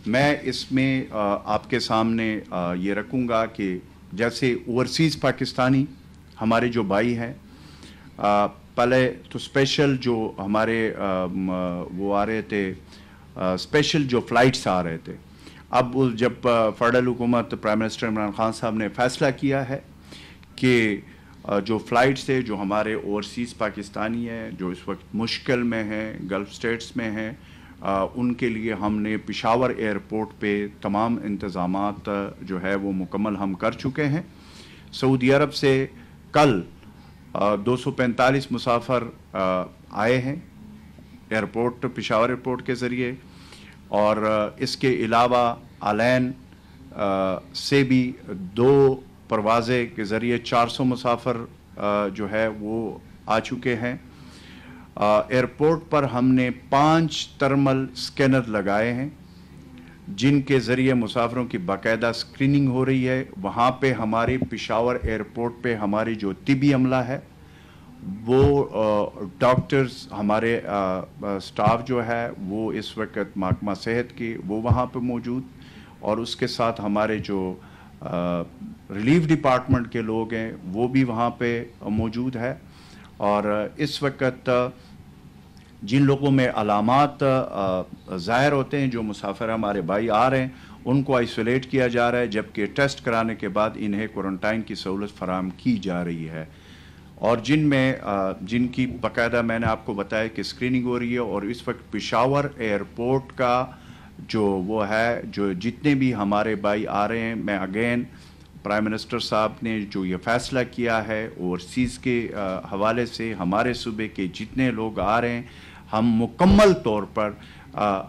میں اس میں آپ کے سامنے یہ رکھوں گا کہ جیسے اوورسیز پاکستانی ہمارے جو بھائی ہیں، پہلے تو اسپیشل جو ہمارے وہ آ رہے تھے، اسپیشل جو فلائٹس آ رہے تھے، اب جب فیڈرل حکومت پرائم منسٹر عمران خان صاحب نے فیصلہ کیا ہے کہ جو فلائٹس تھے جو ہمارے اوورسیز پاکستانی ہیں جو اس وقت مشکل میں ہیں، گلف سٹیٹس میں ہیں، ان کے لیے ہم نے پشاور ایئرپورٹ پہ تمام انتظامات جو ہے وہ مکمل ہم کر چکے ہیں۔ سعودی عرب سے کل 245 مسافر آئے ہیں ایئرپورٹ، پشاور ایئرپورٹ کے ذریعے، اور اس کے علاوہ آلین سے بھی 2 پروازیں کے ذریعے 400 مسافر جو ہے وہ آ چکے ہیں۔ ایئرپورٹ پر ہم نے 5 تھرمل سکینر لگائے ہیں جن کے ذریعے مسافروں کی باقاعدہ اسکریننگ ہو رہی ہے۔ وہاں پہ ہماری پشاور ایئرپورٹ پہ ہماری جو طبی عملہ ہے وہ ڈاکٹرز، ہمارے سٹاف جو ہے وہ اس وقت محکمہ صحت کی وہ وہاں پہ موجود، اور اس کے ساتھ ہمارے جو ریلیف ڈپارٹمنٹ کے لوگ ہیں وہ بھی وہاں پہ موجود ہے۔ اور اس وقت جن لوگوں میں علامات ظاہر ہوتے ہیں، جو مسافر ہمارے بھائی آ رہے ہیں، ان کو آئسولیٹ کیا جا رہا ہے، جبکہ ٹیسٹ کرانے کے بعد انہیں کوارنٹائن کی سہولت فراہم کی جا رہی ہے، اور جن کی باقاعدہ میں نے آپ کو بتایا کہ اسکریننگ ہو رہی ہے۔ اور اس وقت پشاور ایئرپورٹ کا جو وہ ہے، جو جتنے بھی ہمارے بھائی آ رہے ہیں، میں اگین پرائم منسٹر صاحب نے جو یہ فیصلہ کیا ہے اوورسیز کے حوالے سے، ہمارے صوبے کے جتنے لوگ آ رہے ہیں، ہم مکمل طور پر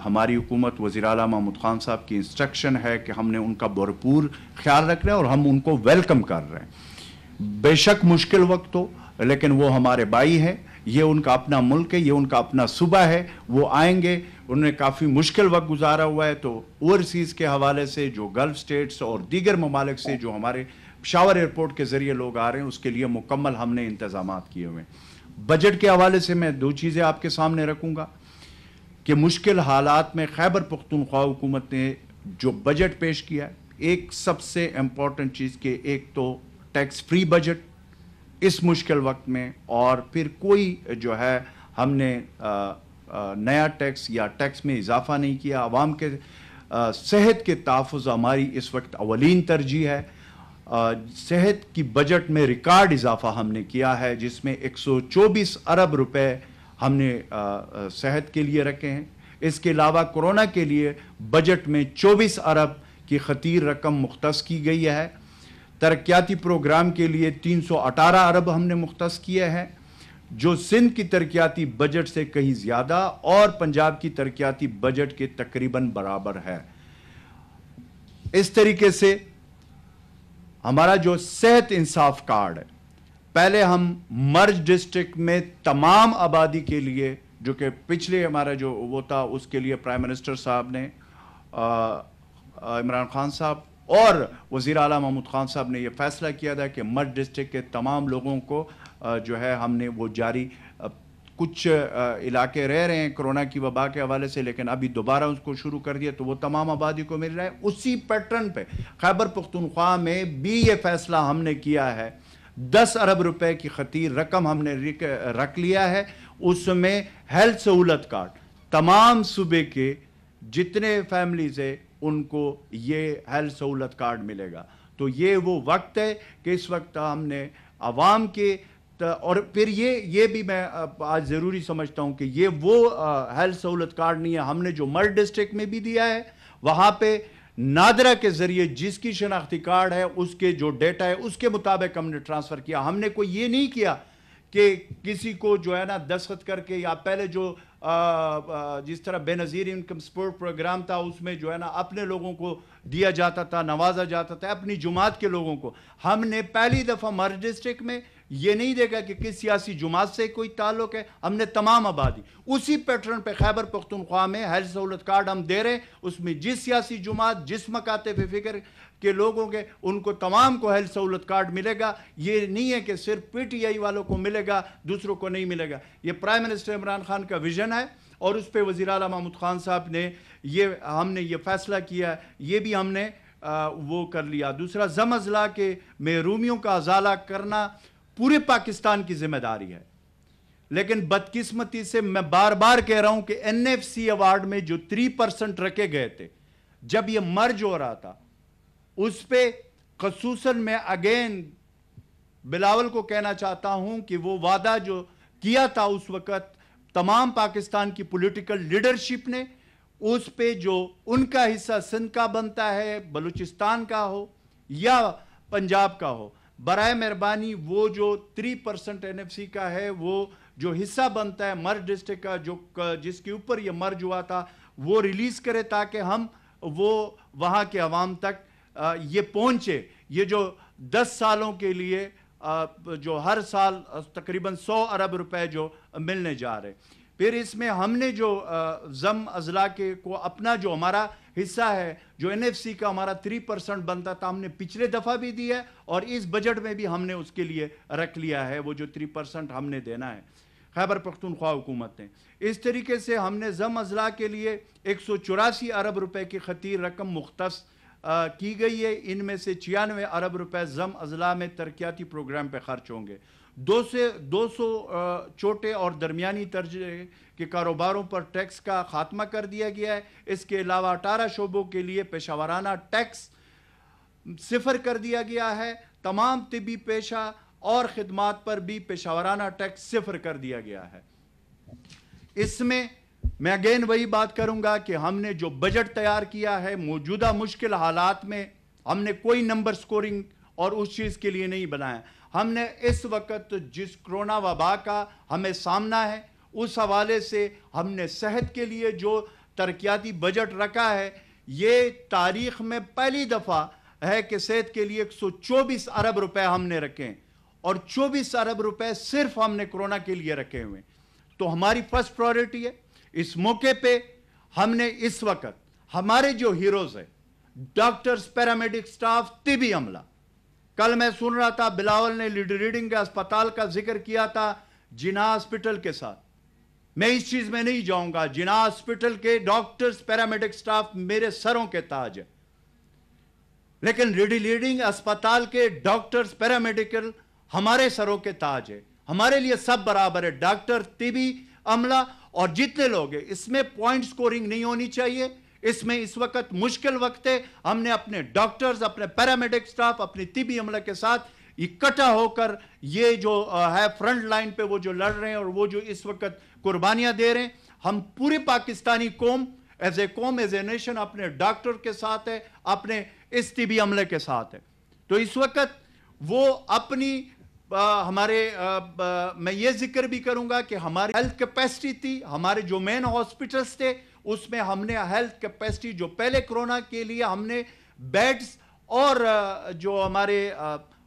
ہماری حکومت وزیر اعلیٰ محمود خان صاحب کی انسٹرکشن ہے کہ ہم نے ان کا بھرپور خیال رکھ رہے ہیں اور ہم ان کو ویلکم کر رہے ہیں۔ بے شک مشکل وقت ہو، لیکن وہ ہمارے بھائی ہیں، یہ ان کا اپنا ملک ہے، یہ ان کا اپنا صوبہ ہے، وہ آئیں گے۔ انہوں نے کافی مشکل وقت گزارا ہوا ہے، تو اوورسیز کے حوالے سے جو گلف سٹیٹس اور دیگر ممالک سے جو ہمارے پشاور ایئرپورٹ کے ذریعے لوگ آ رہے ہیں، اس کے لیے مکمل ہم نے انتظامات کیے ہوئے ہیں۔ بجٹ کے حوالے سے میں 2 چیزیں آپ کے سامنے رکھوں گا کہ مشکل حالات میں خیبر پختونخوا حکومت نے جو بجٹ پیش کیا ہے، ایک سب سے امپورٹنٹ چیز کہ ایک تو ٹیکس فری بجٹ اس مشکل وقت میں، اور پھر کوئی جو ہے ہم نے نیا ٹیکس یا ٹیکس میں اضافہ نہیں کیا۔ عوام کے صحت کے تحفظ ہماری اس وقت اولین ترجیح ہے۔ صحت کی بجٹ میں ریکارڈ اضافہ ہم نے کیا ہے، جس میں 124 ارب روپے ہم نے صحت کے لیے رکھے ہیں۔ اس کے علاوہ کورونا کے لیے بجٹ میں 24 ارب کی خطیر رقم مختص کی گئی ہے۔ ترقیاتی پروگرام کے لیے 318 ارب ہم نے مختص کیے ہیں، جو سندھ کی ترقیاتی بجٹ سے کہیں زیادہ اور پنجاب کی ترقیاتی بجٹ کے تقریباً برابر ہے۔ اس طریقے سے ہمارا جو صحت انصاف کارڈ ہے، پہلے ہم مرج ڈسٹرکٹ میں تمام آبادی کے لیے، جو کہ پچھلے ہمارا جو وہ تھا، اس کے لیے پرائم منسٹر صاحب نے، عمران خان صاحب اور وزیر اعلیٰ محمود خان صاحب نے یہ فیصلہ کیا تھا کہ مرج ڈسٹرکٹ کے تمام لوگوں کو جو ہے ہم نے وہ جاری، کچھ علاقے رہ رہے ہیں کرونا کی وبا کے حوالے سے، لیکن ابھی دوبارہ اس کو شروع کر دیا، تو وہ تمام آبادی کو مل رہا ہے۔ اسی پیٹرن پہ خیبر پختونخوا میں بھی یہ فیصلہ ہم نے کیا ہے، 10 ارب روپے کی خطیر رقم ہم نے رکھ لیا ہے۔ اس میں ہیلتھ سہولت کارڈ تمام صوبے کے جتنے فیملیز ہیں ان کو یہ ہیلتھ سہولت کارڈ ملے گا۔ تو یہ وہ وقت ہے کہ اس وقت ہم نے عوام کے، اور پھر یہ بھی میں آج ضروری سمجھتا ہوں کہ یہ وہ ہیلتھ سہولت کارڈ نہیں ہے، ہم نے جو مرج ڈسٹرکٹ میں بھی دیا ہے، وہاں پہ نادرا کے ذریعے جس کی شناختی کارڈ ہے اس کے جو ڈیٹا ہے اس کے مطابق ہم نے ٹرانسفر کیا۔ ہم نے کوئی یہ نہیں کیا کہ کسی کو جو ہے نا دستخط کر کے، یا پہلے جو جس طرح بے نظیر انکم سپورٹ پروگرام تھا، اس میں جو ہے نا اپنے لوگوں کو دیا جاتا تھا، نوازا جاتا تھا، اپنی جماعت کے لوگوں کو۔ ہم نے پہلی دفعہ مرج ڈسٹرکٹ میں یہ نہیں دیکھا کہ کس سیاسی جماعت سے کوئی تعلق ہے، ہم نے تمام آبادی اسی پیٹرن پہ خیبر پختونخوا میں ہیلتھ سہولت کارڈ ہم دے رہے ہیں۔ اس میں جس سیاسی جماعت، جس مکاتب فکر کے لوگوں کے، ان کو تمام کو ہیلتھ سہولت کارڈ ملے گا۔ یہ نہیں ہے کہ صرف پی ٹی آئی والوں کو ملے گا، دوسروں کو نہیں ملے گا۔ یہ پرائم منسٹر عمران خان کا ویژن ہے، اور اس پہ وزیر اعلیٰ محمود خان صاحب نے ہم نے یہ فیصلہ کیا، یہ بھی ہم نے وہ کر لیا۔ دوسرا، زم اضلاع کے محرومیوں کا ازالہ کرنا پورے پاکستان کی ذمہ داری ہے، لیکن بدقسمتی سے میں بار بار کہہ رہا ہوں کہ این ایف سی ایوارڈ میں جو 3% رکھے گئے تھے جب یہ مرج ہو رہا تھا، اس پہ خصوصاً میں اگین بلاول کو کہنا چاہتا ہوں کہ وہ وعدہ جو کیا تھا اس وقت تمام پاکستان کی پولیٹیکل لیڈرشپ نے، اس پہ جو ان کا حصہ سندھ کا بنتا ہے، بلوچستان کا ہو یا پنجاب کا ہو، برائے مہربانی وہ جو 3% این ایف سی کا ہے، وہ جو حصہ بنتا ہے مرج ڈسٹرکٹ کا جس کے اوپر یہ مرج ہوا تھا، وہ ریلیز کرے تاکہ ہم وہ وہاں کے عوام تک یہ پہنچے۔ یہ جو 10 سالوں کے لیے جو ہر سال تقریباً 100 ارب روپے جو ملنے جا رہے، پھر اس میں ہم نے جو زم اضلاع کے کو اپنا جو ہمارا حصہ ہے، جو این ایف سی کا ہمارا 3% بنتا تھا، ہم نے پچھلے دفعہ بھی دیا ہے اور اس بجٹ میں بھی ہم نے اس کے لیے رکھ لیا ہے، وہ جو 3% ہم نے دینا ہے خیبر پختونخوا حکومت نے۔ اس طریقے سے ہم نے زم اضلاع کے لیے 184 ارب روپے کی خطیر رقم مختص کی گئی ہے، ان میں سے 96 ارب روپے زم اضلاع میں ترقیاتی پروگرام پہ خرچ ہوں گے۔ 200 چھوٹے اور درمیانی درجے کے کاروباروں پر ٹیکس کا خاتمہ کر دیا گیا ہے۔ اس کے علاوہ 18 شعبوں کے لیے پیشہ ورانہ ٹیکس 0 کر دیا گیا ہے۔ تمام طبی پیشہ اور خدمات پر بھی پیشہ ورانہ ٹیکس 0 کر دیا گیا ہے۔ اس میں میں اگین وہی بات کروں گا کہ ہم نے جو بجٹ تیار کیا ہے موجودہ مشکل حالات میں، ہم نے کوئی نمبر سکورنگ اور اس چیز کے لیے نہیں بنایا۔ ہم نے اس وقت جس کرونا وبا کا ہمیں سامنا ہے، اس حوالے سے ہم نے صحت کے لیے جو ترقیاتی بجٹ رکھا ہے، یہ تاریخ میں پہلی دفعہ ہے کہ صحت کے لیے 124 ارب روپے ہم نے رکھے، اور 24 ارب روپے صرف ہم نے کرونا کے لیے رکھے ہوئے۔ تو ہماری فرسٹ پرائیورٹی ہے۔ اس موقع پہ ہم نے اس وقت ہمارے جو ہیروز ہیں، ڈاکٹرز، پیرامیڈک سٹاف، طبی عملہ، کل میں سن رہا تھا بلاول نے ریڈنگ کے اسپتال کا ذکر کیا تھا جناح ہاسپٹل کے ساتھ، میں اس چیز میں نہیں جاؤں گا۔ جناح ہاسپٹل کے ڈاکٹرز، پیرامیڈک سٹاف میرے سروں کے تاج ہے، لیکن ریڈنگ اسپتال کے ڈاکٹرز، پیرامیڈیکل ہمارے سروں کے تاج ہے۔ ہمارے لیے سب برابر ہے، ڈاکٹر، طبی عملہ اور جتنے لوگ ہیں۔ اس میں پوائنٹ سکورنگ نہیں ہونی چاہیے۔ اس میں اس وقت مشکل وقت ہے، ہم نے اپنے ڈاکٹرز، اپنے پیرامیڈک سٹاف، اپنی طبی عملہ کے ساتھ اکٹھا ہو کر یہ جو ہے فرنٹ لائن پہ وہ جو لڑ رہے ہیں اور وہ جو اس وقت قربانیاں دے رہے ہیں، ہم پوری پاکستانی قوم ایز اے نیشن اپنے ڈاکٹر کے ساتھ ہے، اپنے اس طبی عملے کے ساتھ ہے۔ تو اس وقت وہ اپنی میں یہ ذکر بھی کروں گا کہ ہماری ہیلتھ کیپیسٹی تھی، ہمارے جو مین ہاسپٹلز تھے، اس میں ہم نے ہیلتھ کیپیسٹی جو پہلے کرونا کے لیے ہم نے بیڈز اور جو ہمارے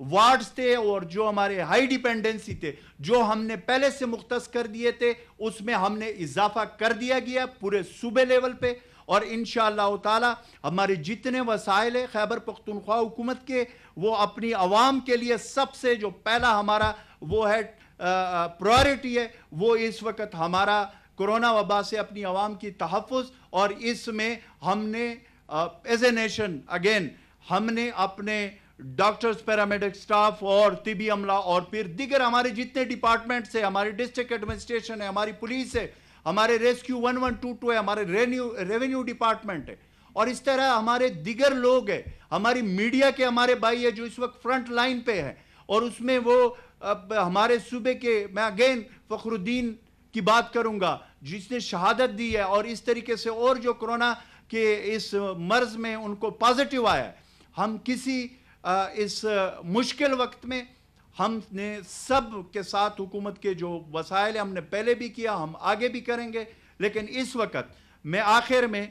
وارڈز تھے اور جو ہمارے ہائی ڈیپینڈنسی تھے، جو ہم نے پہلے سے مختص کر دیے تھے، اس میں ہم نے اضافہ کر دیا گیا پورے صوبے لیول پہ، اور انشاءاللہ تعالی ہمارے جتنے وسائل ہیں خیبر پختونخوا حکومت کے، وہ اپنی عوام کے لیے سب سے جو پہلا ہمارا وہ ہے پرائیورٹی ہے، وہ اس وقت ہمارا کرونا وبا سے اپنی عوام کی تحفظ، اور اس میں ہم نے ایز اے نیشن اگین ہم نے اپنے ڈاکٹرز، پیرامیڈک سٹاف اور طبی عملہ اور پھر دیگر ہمارے جتنے ڈپارٹمنٹس ہیں، ہماری ڈسٹرکٹ ایڈمنسٹریشن ہے، ہماری پولیس ہے، ہمارے ریسکیو 1122 ہے، ہمارے ریونیو ڈپارٹمنٹ ہے، اور اس طرح ہمارے دیگر لوگ ہیں، ہماری میڈیا کے ہمارے بھائی ہیں جو اس وقت فرنٹ لائن پہ ہیں، اور اس میں وہ ہمارے صوبے کے، میں اگین فخر الدین کی بات کروں گا جس نے شہادت دی ہے، اور اس طریقے سے اور جو کرونا کے اس مرض میں ان کو پازیٹیو آیا ہے۔ ہم کسی اس مشکل وقت میں ہم نے سب کے ساتھ حکومت کے جو وسائل ہم نے پہلے بھی کیا، ہم آگے بھی کریں گے، لیکن اس وقت میں آخر میں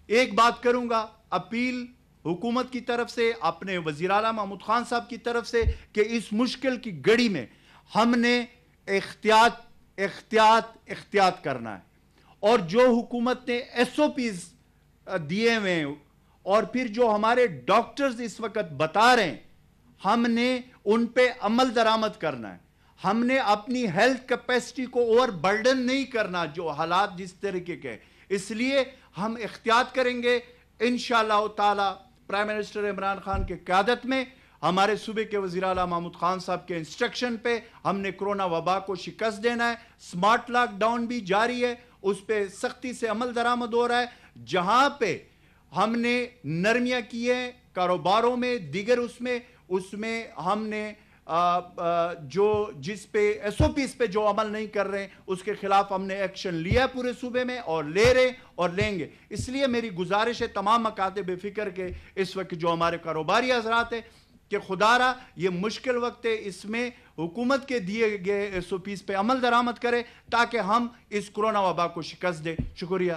ایک بات کروں گا، اپیل حکومت کی طرف سے، اپنے وزیر اعلیٰ محمود خان صاحب کی طرف سے، کہ اس مشکل کی گھڑی میں ہم نے احتیاط کرنا ہے، اور جو حکومت نے ایس او پیز دیے ہوئے ہیں اور پھر جو ہمارے ڈاکٹرز اس وقت بتا رہے ہیں، ہم نے ان پہ عمل درآمد کرنا ہے۔ ہم نے اپنی ہیلتھ کیپیسٹی کو اوور برڈن نہیں کرنا جو حالات جس طریقے کے، اس لیے ہم احتیاط کریں گے انشاءاللہ تعالی۔ پرائم منسٹر عمران خان کے قیادت میں ہمارے صوبے کے وزیر اعلیٰ محمود خان صاحب کے انسٹرکشن پہ ہم نے کرونا وبا کو شکست دینا ہے۔ سمارٹ لاک ڈاؤن بھی جاری ہے، اس پہ سختی سے عمل درآمد ہو رہا ہے۔ جہاں پہ ہم نے نرمیاں کی ہیں کاروباروں میں، دیگر اس میں ہم نے جو جس پہ ایس او پیز پہ جو عمل نہیں کر رہے ہیں اس کے خلاف ہم نے ایکشن لیا پورے صوبے میں، اور لے رہے اور لیں گے۔ اس لیے میری گزارش ہے تمام مکاتب فکر کے اس وقت جو ہمارے کاروباری حضرات ہیں کہ خدا را یہ مشکل وقت ہے، اس میں حکومت کے دیے گئے ایس او پیز پہ عمل درآمد کرے تاکہ ہم اس کرونا وبا کو شکست دیں۔ شکریہ۔